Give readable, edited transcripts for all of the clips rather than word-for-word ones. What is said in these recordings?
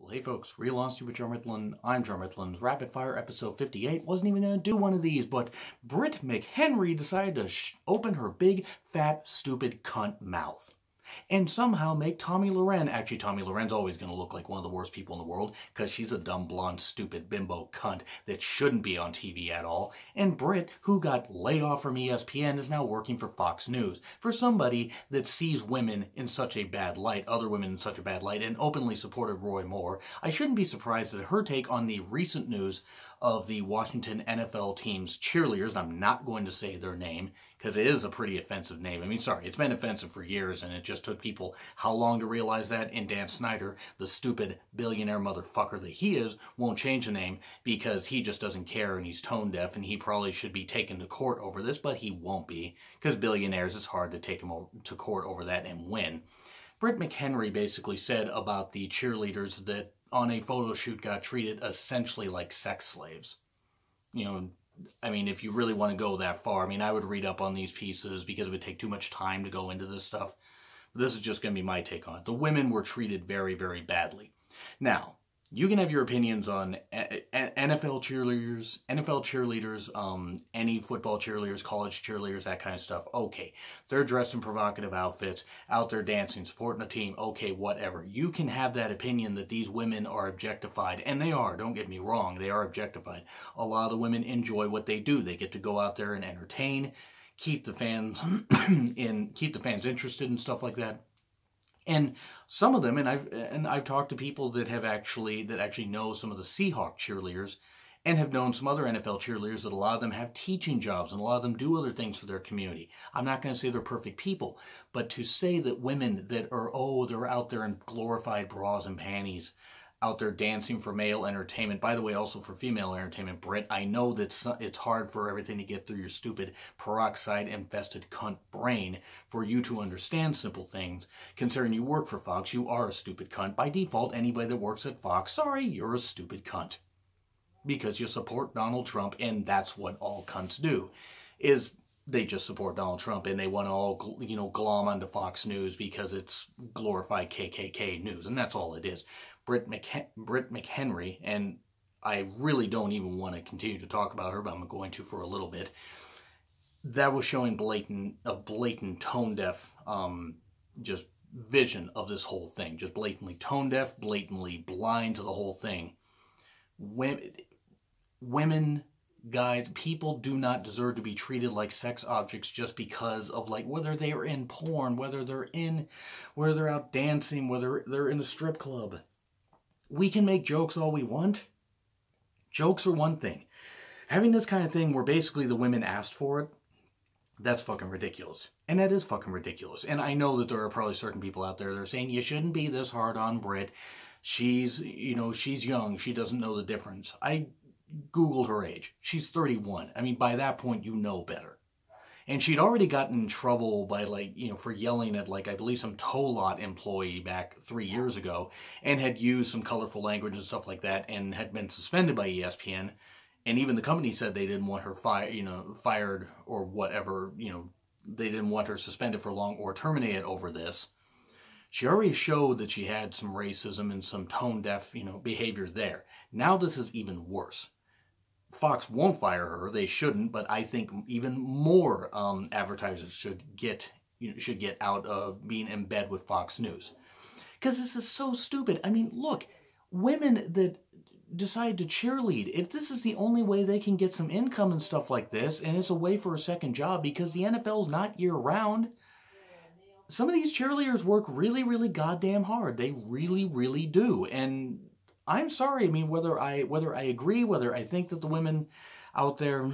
Well, hey folks, Real Honesty with Joe Mitlin. I'm Joe Mitlin's Rapid Fire episode 58. Wasn't even going to do one of these, but Britt McHenry decided to open her big, fat, stupid cunt mouth and somehow make Tomi Lahren, actually Tomi Lahren's always going to look like one of the worst people in the world because she's a dumb, blonde, stupid bimbo cunt that shouldn't be on TV at all. And Britt, who got laid off from ESPN, is now working for Fox News. For somebody that sees women in such a bad light, other women in such a bad light, and openly supported Roy Moore, I shouldn't be surprised that her take on the recent news of the Washington NFL team's cheerleaders, and I'm not going to say their name because it is a pretty offensive name. I mean, sorry, it's been offensive for years, and it just took people how long to realize that? And Dan Snyder, the stupid billionaire motherfucker that he is, won't change the name because he just doesn't care and he's tone deaf, and he probably should be taken to court over this, but he won't be because billionaires, it's hard to take him to court over that and win. Britt McHenry basically said about the cheerleaders that on a photo shoot got treated essentially like sex slaves. You know, I mean, if you really want to go that far, I mean, I would read up on these pieces because it would take too much time to go into this stuff. But this is just going to be my take on it. The women were treated very, very badly. Now, you can have your opinions on NFL cheerleaders, any football cheerleaders, college cheerleaders, that kind of stuff. Okay, they're dressed in provocative outfits, out there dancing, supporting a team. Okay, whatever. You can have that opinion that these women are objectified, and they are. Don't get me wrong, they are objectified. A lot of the women enjoy what they do. They get to go out there and entertain, keep the fans interested and stuff like that. And some of them, and I've talked to people that actually know some of the Seahawk cheerleaders and have known some other NFL cheerleaders that a lot of them have teaching jobs and a lot of them do other things for their community. I'm not going to say they're perfect people, but to say that women that are, they're out there in glorified bras and panties, out there dancing for male entertainment. By the way, also for female entertainment, Britt, I know that it's hard for everything to get through your stupid peroxide-infested cunt brain for you to understand simple things. Considering you work for Fox, you are a stupid cunt. By default, anybody that works at Fox, sorry, you're a stupid cunt. Because you support Donald Trump, and that's what all cunts do, is they just support Donald Trump, and they want to all, glom onto Fox News because it's glorified KKK news, and that's all it is. Britt McHenry, and I really don't even want to continue to talk about her, but I'm going to for a little bit. That was showing a blatant tone-deaf, just vision of this whole thing. Just blatantly tone-deaf, blatantly blind to the whole thing. Women, guys, people do not deserve to be treated like sex objects just because of, like, whether they are in porn, whether they're out dancing, whether they're in a strip club. We can make jokes all we want. Jokes are one thing. Having this kind of thing where basically the women asked for it, that's fucking ridiculous. And that is fucking ridiculous. And I know that there are probably certain people out there that are saying, you shouldn't be this hard on Britt. She's young. She doesn't know the difference. I Googled her age. She's 31. I mean, by that point, you know better. And she'd already gotten in trouble by, for yelling at, I believe some tow lot employee back 3 years ago, and had used some colorful language and stuff like that, and had been suspended by ESPN. And even the company said they didn't want her fired or whatever, they didn't want her suspended for long or terminated over this. She already showed that she had some racism and some tone-deaf, behavior there. Now this is even worse. Fox won't fire her. They shouldn't, but I think even more advertisers should get out of being in bed with Fox News. Because this is so stupid. I mean, look, women that decide to cheerlead, if this is the only way they can get some income and stuff like this, and it's a way for a second job because the NFL's not year-round, some of these cheerleaders work really, really goddamn hard. They really, really do. And I'm sorry, I mean, whether I agree, whether I think that the women out there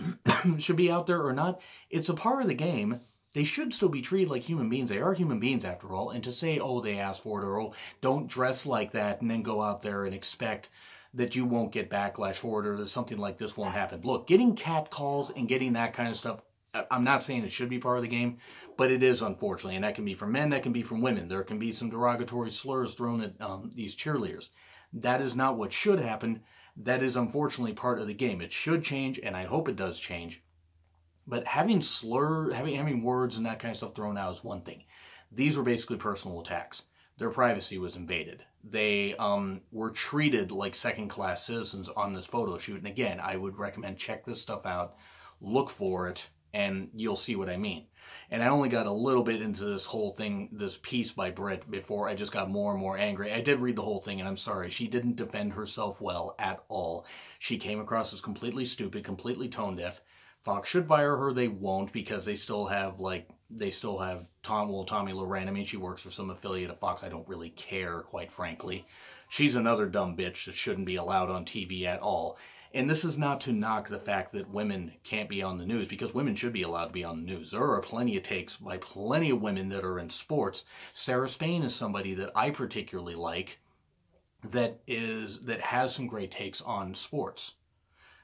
should be out there or not, it's a part of the game. They should still be treated like human beings. They are human beings after all. And to say, they asked for it, or don't dress like that, and then go out there and expect that you won't get backlash for it, or that something like this won't happen. Look, getting cat calls and getting that kind of stuff, I'm not saying it should be part of the game, but it is, unfortunately. And that can be from men, that can be from women. There can be some derogatory slurs thrown at these cheerleaders. That is not what should happen. That is unfortunately part of the game. It should change, and I hope it does change. But having words and that kind of stuff thrown out is one thing. These were basically personal attacks. Their privacy was invaded. They were treated like second-class citizens on this photo shoot. And again, I would recommend check this stuff out, look for it, and you'll see what I mean. And I only got a little bit into this whole thing, this piece by Britt, before I just got more and more angry. I did read the whole thing, and I'm sorry. She didn't defend herself well at all. She came across as completely stupid, completely tone-deaf. Fox should fire her. They won't, because they still have, Tommy Loren. I mean, she works for some affiliate of Fox. I don't really care, quite frankly. She's another dumb bitch that shouldn't be allowed on TV at all. And this is not to knock the fact that women can't be on the news, because women should be allowed to be on the news. There are plenty of takes by plenty of women that are in sports. Sarah Spain is somebody that I particularly like that has some great takes on sports.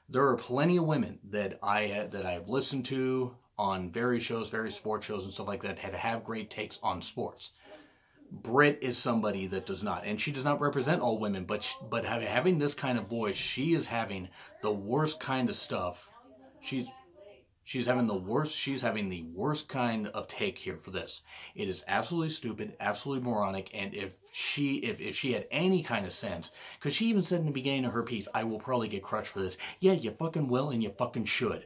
There are plenty of women that I've listened to on various shows, various sports shows and stuff like that, have great takes on sports. Britt is somebody that does not, and she does not represent all women, but having this kind of voice, she is having the worst kind of stuff. She's having the worst kind of take here for this. It is absolutely stupid, absolutely moronic, and if she had any kind of sense, because she even said in the beginning of her piece, I will probably get crushed for this. Yeah, you fucking will, and you fucking should.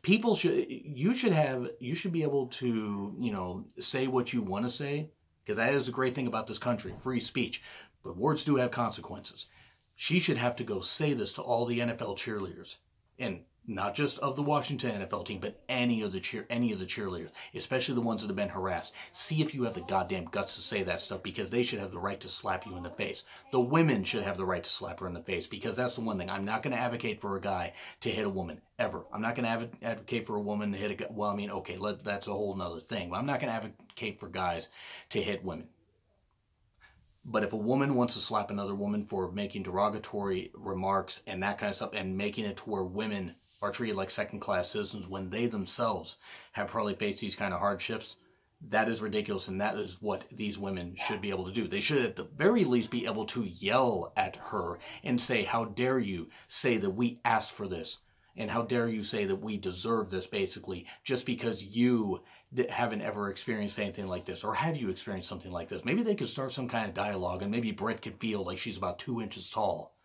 You should be able to, say what you want to say, because that is a great thing about this country, free speech. But words do have consequences. She should have to go say this to all the NFL cheerleaders, and not just of the Washington NFL team, but any of the cheerleaders, especially the ones that have been harassed. See if you have the goddamn guts to say that stuff, because they should have the right to slap you in the face. The women should have the right to slap her in the face, because that's the one thing. I'm not going to advocate for a guy to hit a woman, ever. I'm not going to advocate for a woman to hit a guy. Well, I mean, okay, that's a whole nother thing. But I'm not going to advocate for guys to hit women. But if a woman wants to slap another woman for making derogatory remarks and that kind of stuff, and making it to where women are treated like second-class citizens when they themselves have probably faced these kind of hardships, that is ridiculous, and that is what these women should be able to do. They should at the very least be able to yell at her and say, how dare you say that we asked for this, and how dare you say that we deserve this, basically, just because you haven't ever experienced anything like this, or have you experienced something like this? Maybe they could start some kind of dialogue, and maybe Britt could feel like she's about 2 inches tall.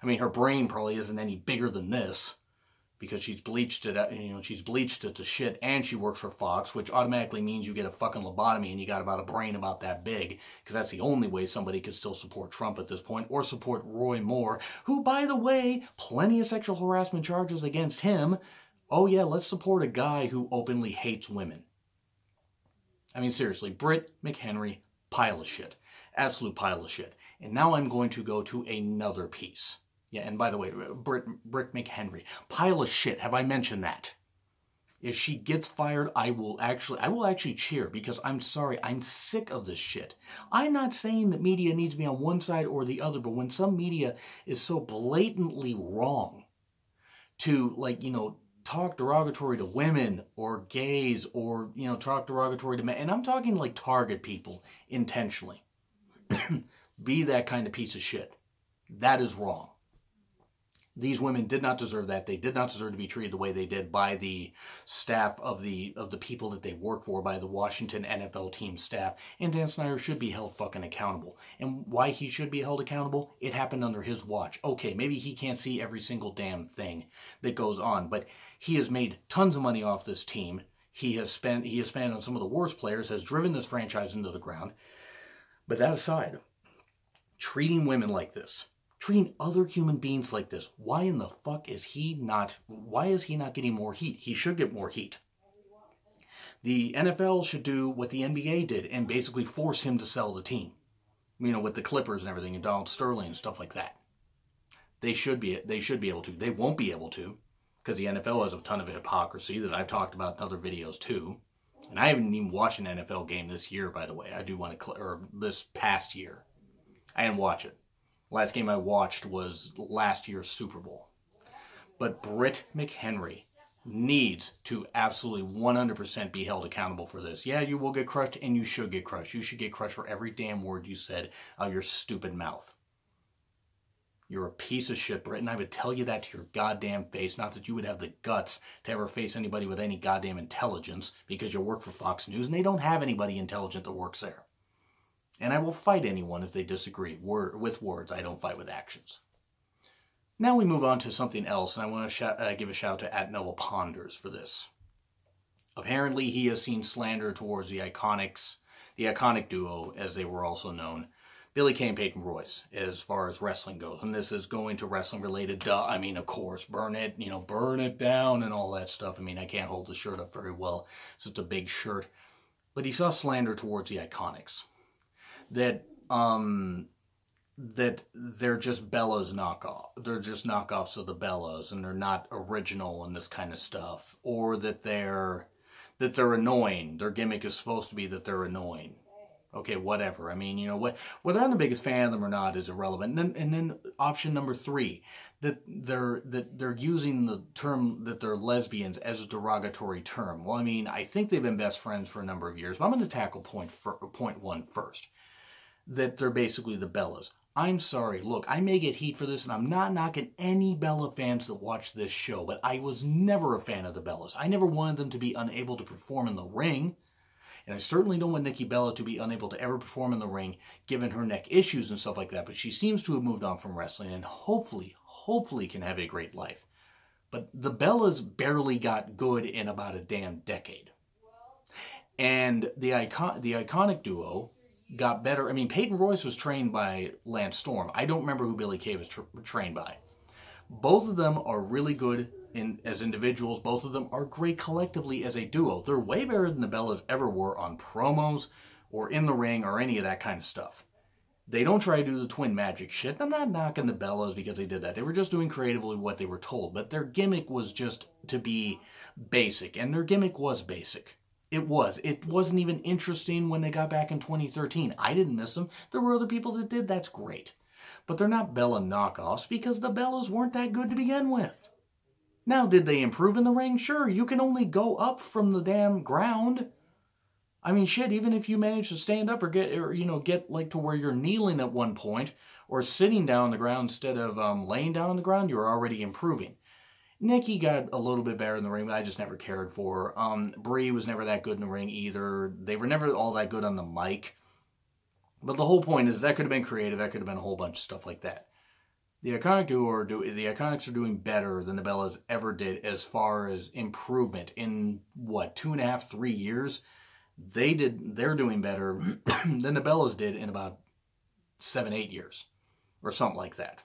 I mean, her brain probably isn't any bigger than this, because she's bleached it, she's bleached it to shit, and she works for Fox, which automatically means you get a fucking lobotomy and you got about a brain about that big, because that's the only way somebody could still support Trump at this point, or support Roy Moore, who, by the way, plenty of sexual harassment charges against him. Oh yeah, let's support a guy who openly hates women. I mean, seriously, Britt McHenry, pile of shit. Absolute pile of shit. And now I'm going to go to another piece. Yeah, and by the way, Britt McHenry, pile of shit. Have I mentioned that? If she gets fired, I will actually cheer, because I'm sorry, I'm sick of this shit. I'm not saying that media needs to be on one side or the other, but when some media is so blatantly wrong to, talk derogatory to women or gays, or, talk derogatory to men, and I'm talking like target people intentionally, be that kind of piece of shit. That is wrong. These women did not deserve that. They did not deserve to be treated the way they did by the staff of the people that they work for, by the Washington NFL team staff. And Dan Snyder should be held fucking accountable. And why he should be held accountable? It happened under his watch. Okay, maybe he can't see every single damn thing that goes on, but he has made tons of money off this team. He has spent on some of the worst players, has driven this franchise into the ground. But that aside, treating women like this, treating other human beings like this, why in the fuck is he not getting more heat? He should get more heat. The NFL should do what the NBA did and basically force him to sell the team. With the Clippers and everything, and Donald Sterling and stuff like that. They should be able to. They won't be able to, because the NFL has a ton of hypocrisy that I've talked about in other videos too. And I haven't even watched an NFL game this year, by the way. I do want to, or this past year. I didn't watch it. Last game I watched was last year's Super Bowl. But Britt McHenry needs to absolutely 100% be held accountable for this. Yeah, you will get crushed, and you should get crushed. You should get crushed for every damn word you said out of your stupid mouth. You're a piece of shit, Britt, and I would tell you that to your goddamn face. Not that you would have the guts to ever face anybody with any goddamn intelligence, because you work for Fox News, and they don't have anybody intelligent that works there. And I will fight anyone if they disagree. With words, I don't fight with actions. Now we move on to something else, and I want to give a shout to @NoahPonders for this. Apparently, he has seen slander towards the iconic duo, as they were also known, Billie Kay and Peyton Royce, as far as wrestling goes. And this is going to wrestling related, duh. I mean, of course, burn it down and all that stuff. I mean, I can't hold the shirt up very well. It's just a big shirt. But he saw slander towards the Iconics. That they're just Bella's knockoff. They're just knockoffs of the Bellas, and they're not original and this kind of stuff. Or that they're annoying. Their gimmick is supposed to be that they're annoying. Okay, whatever. I mean, whether I'm the biggest fan of them or not is irrelevant. And then option number 3, that they're using the term that they're lesbians as a derogatory term. Well, I mean, I think they've been best friends for a number of years, but I'm going to tackle point 1 first. That they're basically the Bellas. I'm sorry, look, I may get heat for this, and I'm not knocking any Bella fans that watch this show, but I was never a fan of the Bellas. I never wanted them to be unable to perform in the ring. And I certainly don't want Nikki Bella to be unable to ever perform in the ring, given her neck issues and stuff like that. But she seems to have moved on from wrestling and hopefully can have a great life. But the Bellas barely got good in about a damn decade. And the iconic duo got better. I mean, Peyton Royce was trained by Lance Storm. I don't remember who Billie Kay was trained by. Both of them are really good as individuals. Both of them are great collectively as a duo. They're way better than the Bellas ever were on promos or in the ring or any of that kind of stuff. They don't try to do the twin magic shit. I'm not knocking the Bellas because they did that. They were just doing creatively what they were told. But their gimmick was just to be basic. And their gimmick was basic. It was. It wasn't even interesting when they got back in 2013. I didn't miss them. There were other people that did. That's great. But they're not Bella knockoffs because the Bellas weren't that good to begin with. Now, did they improve in the ring? Sure, you can only go up from the damn ground. I mean, shit, even if you manage to stand up or get like to where you're kneeling at one point or sitting down on the ground instead of laying down on the ground, you're already improving. Nikki got a little bit better in the ring, but I just never cared for her. Brie was never that good in the ring either. They were never all that good on the mic. But the whole point is that could have been creative. That could have been a whole bunch of stuff like that. The Iconics are doing better than the Bellas ever did as far as improvement. In, 2.5, 3 years? They're doing better than the Bellas did in about 7, 8 years. Or something like that.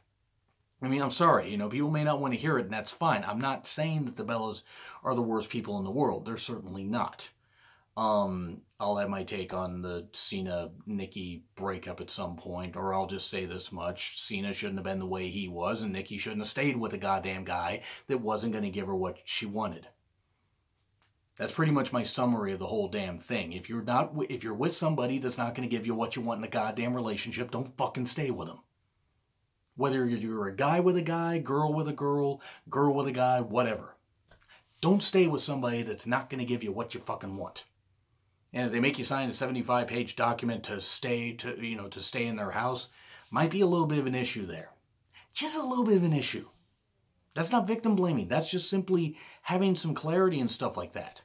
I mean, I'm sorry, people may not want to hear it, and that's fine. I'm not saying that the Bellas are the worst people in the world. They're certainly not. I'll have my take on the Cena-Nikki breakup at some point, or I'll just say this much. Cena shouldn't have been the way he was, and Nikki shouldn't have stayed with a goddamn guy that wasn't going to give her what she wanted. That's pretty much my summary of the whole damn thing. If you're with somebody that's not going to give you what you want in a goddamn relationship, don't fucking stay with them. Whether you're a guy with a guy, girl with a girl, girl with a guy, whatever. Don't stay with somebody that's not going to give you what you fucking want. And if they make you sign a 75-page document to stay in their house, might be a little bit of an issue there. Just a little bit of an issue. That's not victim blaming. That's just simply having some clarity and stuff like that.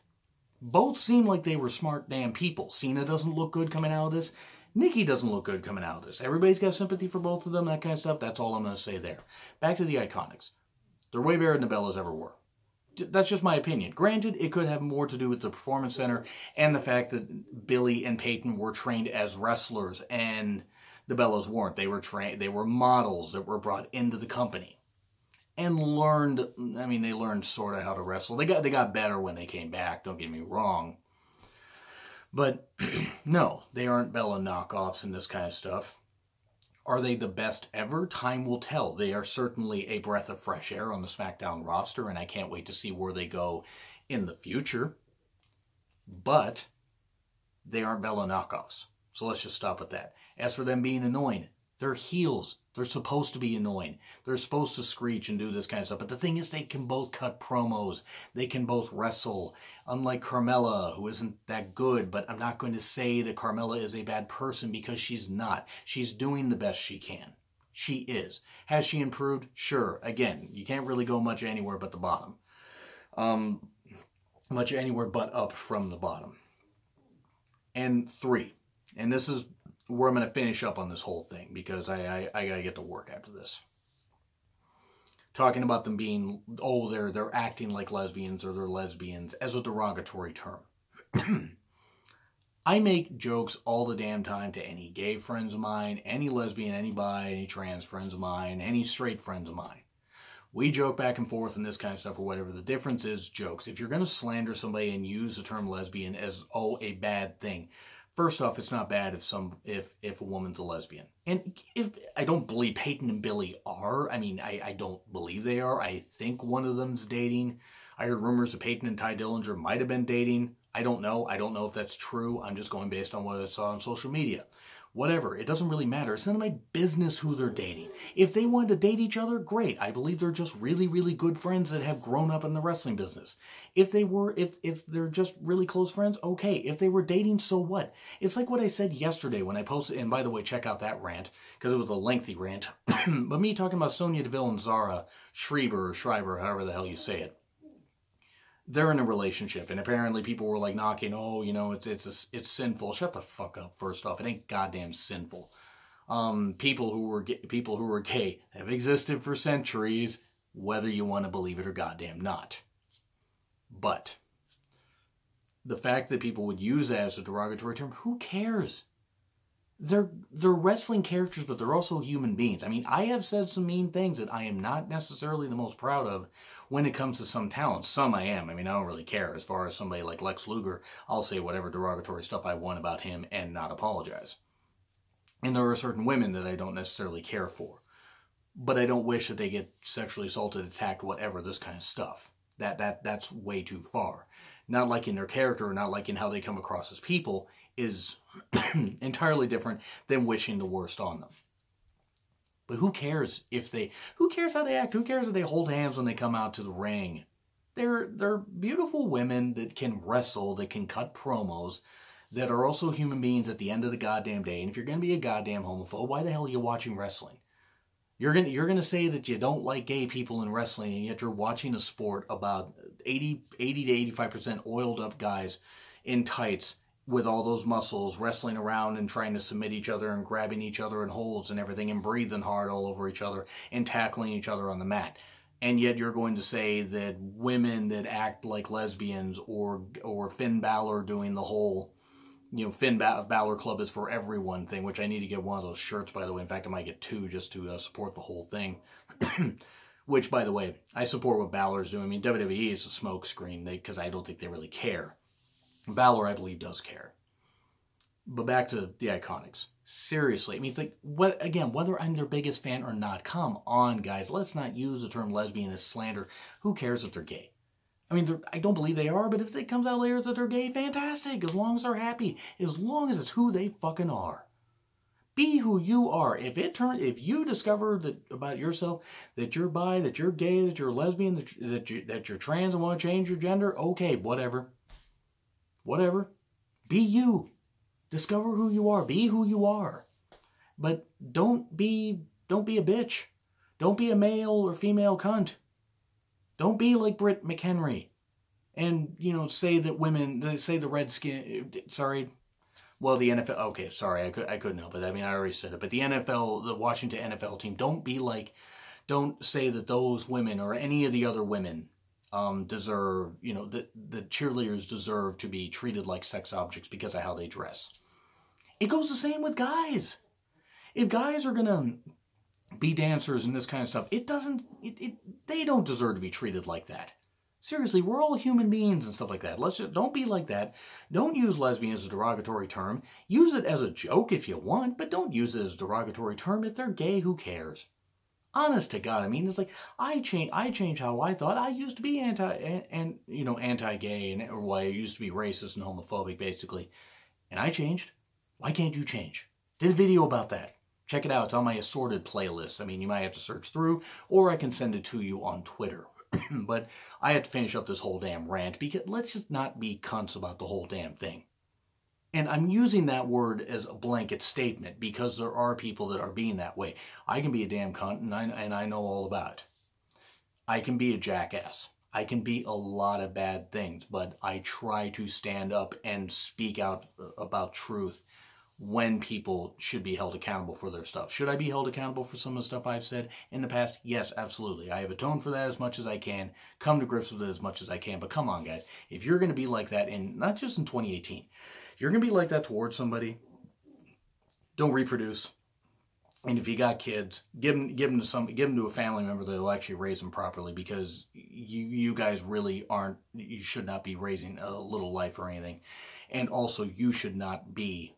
Both seem like they were smart damn people. Cena doesn't look good coming out of this. Nikki doesn't look good coming out of this. Everybody's got sympathy for both of them, that kind of stuff. That's all I'm going to say there. Back to the Iconics. They're way better than the Bellas ever were. That's just my opinion. Granted, it could have more to do with the Performance Center and the fact that Billie and Peyton were trained as wrestlers and the Bellas weren't. They were models that were brought into the company and they learned sort of how to wrestle. They got better when they came back, don't get me wrong. But no, they aren't Bella knockoffs and this kind of stuff. Are they the best ever? Time will tell. They are certainly a breath of fresh air on the SmackDown roster, and I can't wait to see where they go in the future. But they aren't Bella knockoffs. So let's just stop at that. As for them being annoying, they're heels. They're supposed to be annoying. They're supposed to screech and do this kind of stuff. But the thing is, they can both cut promos. They can both wrestle. Unlike Carmella, who isn't that good. But I'm not going to say that Carmella is a bad person because she's not. She's doing the best she can. She is. Has she improved? Sure. Again, you can't really go much anywhere but the bottom. Much anywhere but up from the bottom. And 3. And this is where I'm going to finish up on this whole thing, because I got to get to work after this. Talking about them being, oh, they're acting like lesbians, or they're lesbians, as a derogatory term. I make jokes all the damn time to any gay friends of mine, any lesbian, any bi, any trans friends of mine, any straight friends of mine. We joke back and forth and this kind of stuff or whatever. The difference is jokes. If you're going to slander somebody and use the term lesbian as, oh, a bad thing, first off, it's not bad if a woman's a lesbian. And if I don't believe Peyton and Billy are. I mean, I don't believe they are. I think one of them's dating. I heard rumors that Peyton and Ty Dillinger might have been dating. I don't know. I don't know if that's true. I'm just going based on what I saw on social media. Whatever. It doesn't really matter. It's none of my business who they're dating. If they wanted to date each other, great. I believe they're just really, really good friends that have grown up in the wrestling business. If they're just really close friends, okay. If they were dating, so what? It's like what I said yesterday when I posted, and by the way, check out that rant, because it was a lengthy rant, but me talking about Sonya Deville and Zara Schreiber, however the hell you say it. They're in a relationship, and apparently people were like knocking, oh, you know, it's sinful. Shut the fuck up. First off, it ain't goddamn sinful. People who were gay have existed for centuries, whether you want to believe it or goddamn not. But the fact that people would use that as a derogatory term, who cares? They're wrestling characters, but they're also human beings. I mean, I have said some mean things that I am not necessarily the most proud of when it comes to some talents. Some I am. I mean, I don't really care. As far as somebody like Lex Luger, I'll say whatever derogatory stuff I want about him and not apologize. And there are certain women that I don't necessarily care for. But I don't wish that they get sexually assaulted, attacked, whatever, this kind of stuff. That's way too far. Not liking their character or not liking how they come across as people is entirely different than wishing the worst on them. But who cares who cares how they act? Who cares if they hold hands when they come out to the ring? They're beautiful women that can wrestle, that can cut promos, that are also human beings at the end of the goddamn day. And if you're going to be a goddamn homophobe, why the hell are you watching wrestling? You're gonna say that you don't like gay people in wrestling, and yet you're watching a sport about 80 to 85% oiled up guys in tights with all those muscles wrestling around and trying to submit each other and grabbing each other in holds and everything and breathing hard all over each other and tackling each other on the mat. And yet you're going to say that women that act like lesbians or Finn Balor doing the whole, you know, Finn Balor Club is for everyone thing, which I need to get one of those shirts, by the way. In fact, I might get two just to support the whole thing. Which, by the way, I support what Balor's doing. I mean, WWE is a smokescreen because I don't think they really care. Balor, I believe, does care. But back to the Iconics. Seriously, I mean, it's like, whether I'm their biggest fan or not, come on, guys. Let's not use the term lesbian as slander. Who cares if they're gay? I mean, I don't believe they are, but if it comes out later that they're gay, fantastic. As long as they're happy. As long as it's who they fucking are. Be who you are. If you discover that about yourself, that you're bi, that you're gay, that you're a lesbian, that you're trans and want to change your gender, okay, whatever. Whatever. Be you. Discover who you are. Be who you are. But don't be a bitch. Don't be a male or female cunt. Don't be like Britt McHenry. And, you know, say that women, say the Redskin, sorry, well, the NFL, okay, sorry, I couldn't help it. I mean, I already said it. But the NFL, the Washington NFL team, don't say that those women or any of the other women deserve, you know, the cheerleaders deserve to be treated like sex objects because of how they dress. It goes the same with guys. If guys are going to be dancers and this kind of stuff, they don't deserve to be treated like that. Seriously, we're all human beings and stuff like that. Don't be like that. Don't use lesbian as a derogatory term. Use it as a joke if you want, but don't use it as a derogatory term. If they're gay, who cares? Honest to God, I mean, it's like, I changed how I thought. I used to be anti-gay, or I used to be racist and homophobic, basically. And I changed. Why can't you change? Did a video about that. Check it out. It's on my assorted playlist. I mean, you might have to search through, or I can send it to you on Twitter. But I had to finish up this whole damn rant, because let's just not be cunts about the whole damn thing. And I'm using that word as a blanket statement because there are people that are being that way. I can be a damn cunt, and I know all about it. I can be a jackass. I can be a lot of bad things, but I try to stand up and speak out about truth when people should be held accountable for their stuff. Should I be held accountable for some of the stuff I've said in the past? Yes, absolutely. I have atoned for that as much as I can, come to grips with it as much as I can. But come on, guys. If you're going to be like that, not just in 2018, you're going to be like that towards somebody, don't reproduce. And if you got kids, give them to a family member that'll actually raise them properly, because you guys really aren't, you should not be raising a little life or anything. And also, you should not be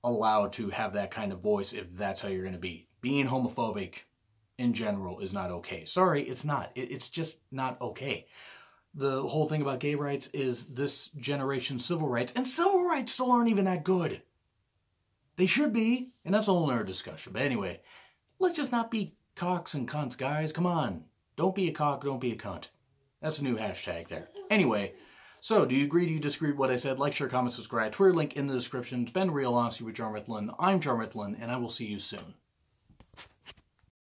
allowed to have that kind of voice if that's how you're going to be. Being homophobic in general is not okay. Sorry, it's not. It's just not okay. The whole thing about gay rights is this generation's civil rights, and civil rights still aren't even that good. They should be, and that's a whole nother discussion. But anyway, let's just not be cocks and cunts, guys. Come on. Don't be a cock, don't be a cunt. That's a new hashtag there. Anyway, so do you agree, do you disagree with what I said? Like, share, comment, subscribe. Twitter link in the description. It's been Real Honesty with John Ritlin. I'm John Ritlin, and I will see you soon.